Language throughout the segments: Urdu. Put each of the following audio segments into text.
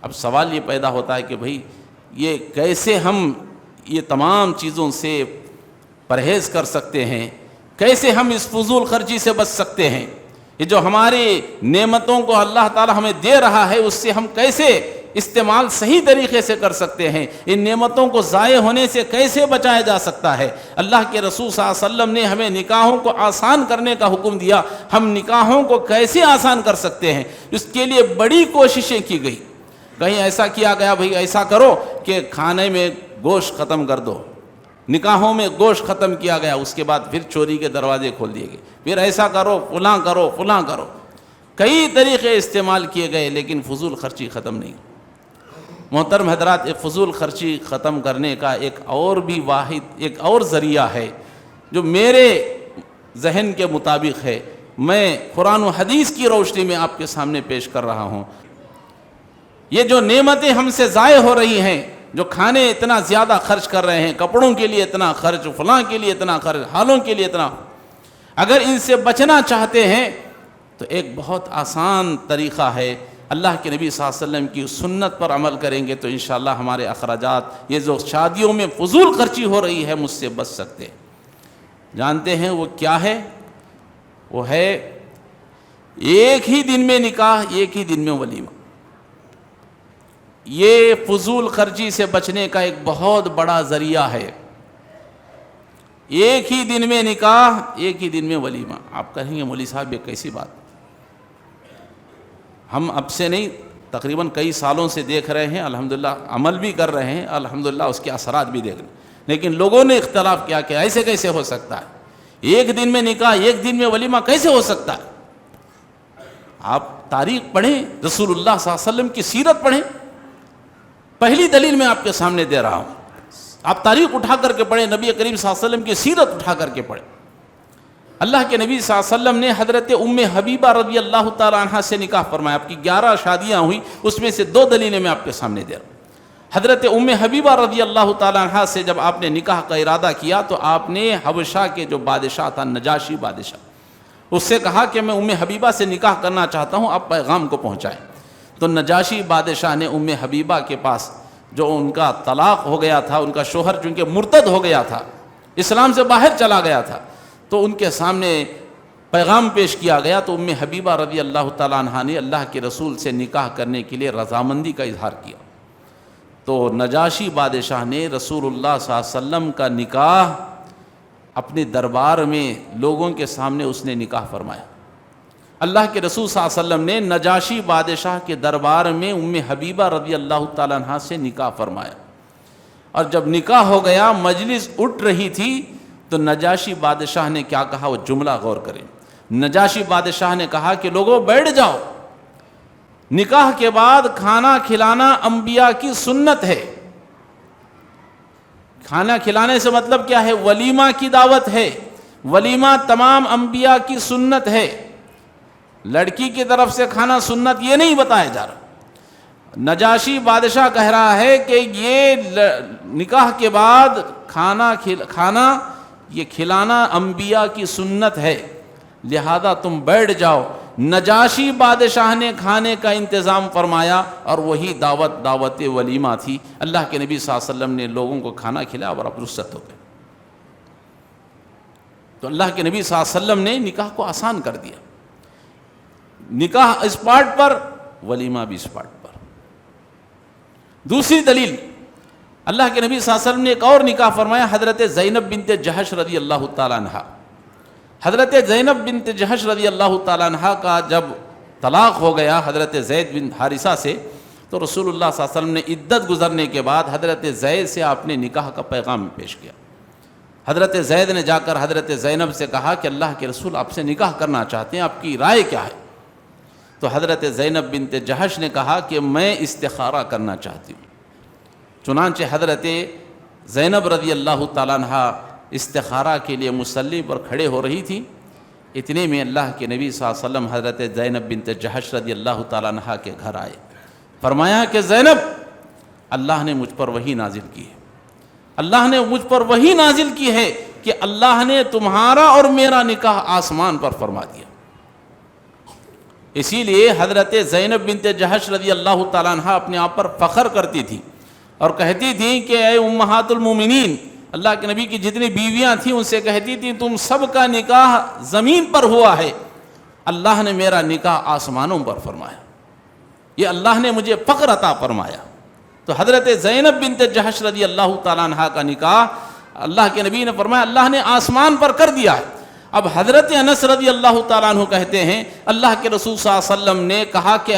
اب سوال یہ پیدا ہوتا ہے کہ بھئی یہ کیسے ہم یہ تمام چیزوں سے پرہیز کر سکتے ہیں، کیسے ہم اس فضول خرچی سے بچ سکتے ہیں؟ یہ جو ہماری نعمتوں کو اللہ تعالی ہمیں دے رہا ہے اس سے ہم کیسے استعمال صحیح طریقے سے کر سکتے ہیں؟ ان نعمتوں کو ضائع ہونے سے کیسے بچایا جا سکتا ہے؟ اللہ کے رسول صلی اللہ علیہ وسلم نے ہمیں نکاحوں کو آسان کرنے کا حکم دیا، ہم نکاحوں کو کیسے آسان کر سکتے ہیں؟ اس کے لیے بڑی کوششیں کی گئی۔ کہیں ایسا کیا گیا بھئی ایسا کرو کہ کھانے میں گوشت ختم کر دو، نکاحوں میں گوشت ختم کیا گیا، اس کے بعد پھر چوری کے دروازے کھول دیے گئے، پھر ایسا کرو فلاں کرو فلاں کرو، کئی طریقے استعمال کیے گئے لیکن فضول خرچی ختم نہیں۔ محترم حضرات، فضول خرچی ختم کرنے کا ایک اور بھی واحد ایک اور ذریعہ ہے جو میرے ذہن کے مطابق ہے، میں قرآن و حدیث کی روشنی میں آپ کے سامنے پیش کر رہا ہوں۔ یہ جو نعمتیں ہم سے ضائع ہو رہی ہیں، جو کھانے اتنا زیادہ خرچ کر رہے ہیں، کپڑوں کے لیے اتنا خرچ، فلاں کے لیے اتنا خرچ، حالوں کے لیے اتنا، اگر ان سے بچنا چاہتے ہیں تو ایک بہت آسان طریقہ ہے، اللہ کے نبی صلی اللہ علیہ وسلم کی سنت پر عمل کریں گے تو انشاءاللہ ہمارے اخراجات، یہ جو شادیوں میں فضول خرچی ہو رہی ہے، مجھ سے بچ سکتے ہیں۔ جانتے ہیں وہ کیا ہے؟ وہ ہے ایک ہی دن میں نکاح، ایک ہی دن میں ولیمہ۔ یہ فضول خرچی سے بچنے کا ایک بہت بڑا ذریعہ ہے۔ ایک ہی دن میں نکاح، ایک ہی دن میں ولیمہ۔ آپ کہیں گے مولوی صاحب یہ کیسی بات؟ ہم اب سے نہیں، تقریباً کئی سالوں سے دیکھ رہے ہیں، الحمدللہ عمل بھی کر رہے ہیں، الحمدللہ اس کے اثرات بھی دیکھ رہے ہیں، لیکن لوگوں نے اختلاف کیا کہ ایسے کیسے ہو سکتا ہے؟ ایک دن میں نکاح، ایک دن میں ولیمہ کیسے ہو سکتا ہے؟ آپ تاریخ پڑھیں، رسول اللہ صلی اللہ علیہ وسلم کی سیرت پڑھیں۔ پہلی دلیل میں آپ کے سامنے دے رہا ہوں، آپ تاریخ اٹھا کر کے پڑھیں، نبی کریم صلی اللہ علیہ وسلم کی سیرت اٹھا کر کے پڑھیں۔ اللہ کے نبی صلی اللہ علیہ وسلم نے حضرت ام حبیبہ رضی اللہ تعالی عنہ سے نکاح فرمایا۔ آپ کی 11 شادیاں ہوئیں، اس میں سے 2 دلیلیں میں آپ کے سامنے دے رہا ہوں۔ حضرت ام حبیبہ رضی اللہ تعالی عنہ سے جب آپ نے نکاح کا ارادہ کیا تو آپ نے حبشہ کے جو بادشاہ تھا، نجاشی بادشاہ، اس سے کہا کہ میں ام حبیبہ سے نکاح کرنا چاہتا ہوں، آپ پیغام کو پہنچائیں۔ تو نجاشی بادشاہ نے ام حبیبہ کے پاس، جو ان کا طلاق ہو گیا تھا، ان کا شوہر چونکہ مرتد ہو گیا تھا، اسلام سے باہر چلا گیا تھا، تو ان کے سامنے پیغام پیش کیا گیا۔ تو ام حبیبہ رضی اللہ تعالیٰ عنہ نے اللہ کے رسول سے نکاح کرنے کے لیے رضامندی کا اظہار کیا۔ تو نجاشی بادشاہ نے رسول اللہ صلی اللہ علیہ وسلم کا نکاح اپنے دربار میں لوگوں کے سامنے اس نے نکاح فرمایا۔ اللہ کے رسول صلی اللہ علیہ وسلم نے نجاشی بادشاہ کے دربار میں ام حبیبہ رضی اللہ تعالیٰ عنہ سے نکاح فرمایا، اور جب نکاح ہو گیا، مجلس اٹھ رہی تھی، تو نجاشی بادشاہ نے کیا کہا، وہ جملہ غور کریں۔ نجاشی بادشاہ نے کہا کہ لوگوں بیٹھ جاؤ، نکاح کے بعد کھانا کھلانا انبیاء کی سنت ہے۔ کھانا کھلانے سے مطلب کیا ہے؟ ولیمہ کی دعوت ہے، ولیمہ تمام انبیاء کی سنت ہے۔ لڑکی کی طرف سے کھانا سنت یہ نہیں بتایا جا رہا۔ نجاشی بادشاہ کہہ رہا ہے کہ یہ نکاح کے بعد کھانا یہ کھلانا انبیاء کی سنت ہے، لہذا تم بیٹھ جاؤ۔ نجاشی بادشاہ نے کھانے کا انتظام فرمایا، اور وہی دعوت ولیمہ تھی۔ اللہ کے نبی صلی اللہ علیہ وسلم نے لوگوں کو کھانا کھلایا اور اب رخصت ہو گئے۔ تو اللہ کے نبی صلی اللہ علیہ وسلم نے نکاح کو آسان کر دیا۔ نکاح اسپاٹ پر، ولیمہ بھی اسپاٹ پر۔ دوسری دلیل، اللہ کے نبی صلی اللہ علیہ وسلم نے ایک اور نکاح فرمایا، حضرت زینب بنت جہش رضی اللہ تعالیٰ عنہ۔ حضرت زینب بنت جہش رضی اللہ تعالیٰ عنہ کا جب طلاق ہو گیا حضرت زید بن حارثہ سے، تو رسول اللہ صلی اللہ علیہ وسلم نے عدت گزرنے کے بعد حضرت زید سے آپ نے نکاح کا پیغام پیش کیا۔ حضرت زید نے جا کر حضرت زینب سے کہا کہ اللہ کے رسول آپ سے نکاح کرنا چاہتے ہیں، آپ کی رائے کیا ہے؟ تو حضرت زینب بنت جہش نے کہا کہ میں استخارہ کرنا چاہتی ہوں۔ چنانچہ حضرت زینب رضی اللہ تعالیٰ عنہ استخارہ کے لیے مصلی پر کھڑے ہو رہی تھی، اتنے میں اللہ کے نبی صلی اللہ علیہ وسلم حضرت زینب بنت جہش رضی اللہ تعالیٰ عنہ کے گھر آئے۔ فرمایا کہ زینب، اللہ نے مجھ پر وحی نازل کی ہے، اللہ نے مجھ پر وحی نازل کی ہے کہ اللہ نے تمہارا اور میرا نکاح آسمان پر فرما دیا۔ اسی لیے حضرت زینب بنت جہش رضی اللہ تعالیٰ عنہ اپنے آپ پر فخر کرتی تھی اور کہتی تھیں کہ اے امہات المومنین، اللہ کے نبی کی جتنی بیویاں تھیں ان سے کہتی تھیں تم سب کا نکاح زمین پر ہوا ہے، اللہ نے میرا نکاح آسمانوں پر فرمایا، یہ اللہ نے مجھے فخر عطا فرمایا۔ تو حضرت زینب بنت جہش رضی اللہ تعالیٰ عنہ کا نکاح اللہ کے نبی نے فرمایا اللہ نے آسمان پر کر دیا ہے۔ اب حضرت انس رضی اللہ تعالیٰ عنہ کہتے ہیں اللہ کے رسول صلی اللہ علیہ وسلم نے کہا کہ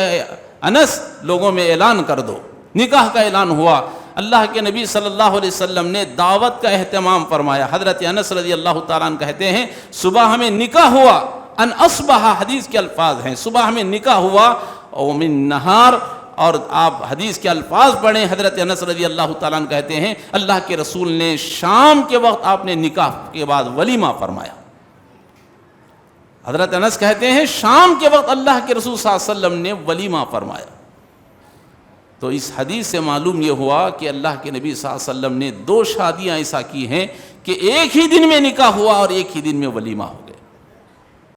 انس لوگوں میں اعلان کر دو، نکاح کا اعلان ہوا۔ اللہ کے نبی صلی اللہ علیہ وسلم نے دعوت کا اہتمام فرمایا۔ حضرت انس رضی اللہ تعالیٰ عنہ کہتے ہیں صبح ہمیں نکاح ہوا، ان اصبح حدیث کے الفاظ ہیں، صبح ہمیں نکاح ہوا، ومن نہار، اور آپ حدیث کے الفاظ پڑھیں، حضرت انس رضی اللہ تعالیٰ عنہ کہتے ہیں اللہ کے رسول نے شام کے وقت آپ نے نکاح کے بعد ولیمہ فرمایا۔ حضرت انس کہتے ہیں شام کے وقت اللہ کے رسول صلی اللہ علیہ وسلم نے ولیمہ فرمایا۔ تو اس حدیث سے معلوم یہ ہوا کہ اللہ کے نبی صلی اللہ علیہ وسلم نے 2 شادیاں ایسا کی ہیں کہ ایک ہی دن میں نکاح ہوا اور ایک ہی دن میں ولیمہ ہوا۔